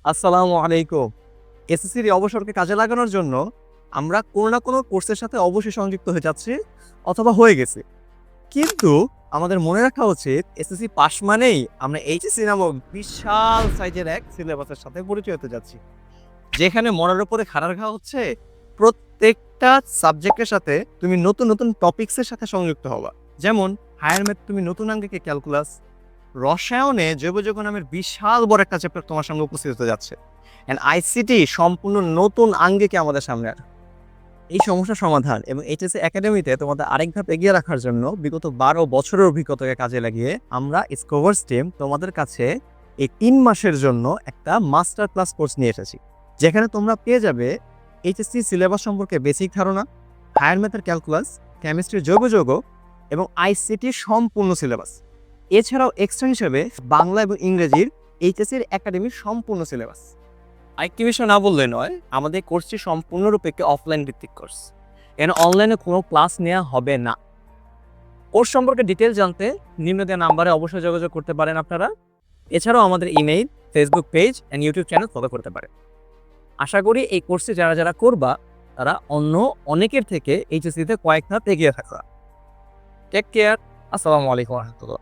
আসসালামু আলাইকুম। এসএসসির এই অবসরকে কাজে লাগানোর জন্য আমরা কোনো না কোনো কোর্সের সাথে অবশ্যই সংযুক্ত হয়ে যাচ্ছি অথবা হয়ে গেছি। কিন্তু আমাদের মনে রাখা উচিত এসএসসি পাস মানেই আমরা এইচএসসি নামক বিশাল সাইজের এক সিলেবাসের সাথে পরিচয় হতে যাচ্ছি। যেখানে মনের উপরে খাড়া রাখা হচ্ছে প্রত্যেকটা সাবজেক্টের সাথে তুমি নতুন, নতুন টপিকস এর সাথে সংযুক্ত হবা। যেমন হায়ার ম্যাথ তুমি নতুন আঙ্গিকে ক্যালকুলাস, রসায়নে জৈব যৌগ নামের বিশাল বড় একটা চ্যাপ্টার তোমার সামনে উপস্থিত হতে যাচ্ছে। অ্যান্ড আইসিটি সম্পূর্ণ নতুন আঙ্গিকে আমাদের সামনে আর এই সমস্যার সমাধান এবং এইচএসসি একাডেমিতে তোমাদের আরেক ধাপ এগিয়ে রাখার জন্য বিগত ১২ বছরের অভিজ্ঞতাকে কাজে লাগিয়ে আমরা স্কোভার্স টিম তোমাদের কাছে এই ৩ মাসের জন্য একটা মাস্টার ক্লাস কোর্স নিয়ে এসেছি। যেখানে তোমরা পেয়ে যাবে এইচএসসি সিলেবাস সম্পর্কে বেসিক ধারণা, হায়ার ম্যাথের ক্যালকুলাস, কেমিস্ট্রির জৈব যৌগ এবং আইসিটির সম্পূর্ণ সিলেবাস। এছাড়াও এক্সট্রা হিসেবে বাংলা এবং ইংরেজির এইচএসসির একাডেমির সম্পূর্ণ সিলেবাস। আরেকটি বিষয় না বললে নয়, আমাদের কোর্সটি সম্পূর্ণরূপে একটি অফলাইন ভিত্তিক কোর্স। এখানে অনলাইনে কোনো ক্লাস নেওয়া হবে না। কোর্স সম্পর্কে ডিটেইলস জানতে নিম্ন দেওয়া নাম্বারে অবশ্যই যোগাযোগ করতে পারেন আপনারা। এছাড়াও আমাদের email, Facebook page and YouTube channel follow করতে পারেন। আশা করি এই কোর্সে যারা করবা তারা অন্য অনেকের থেকে এইচএসসিতে কয়েক ধাপ এগিয়ে থাকবা। Take care. আসসালামু আলাইকুম ওয়া রাহমাতুল্লাহ।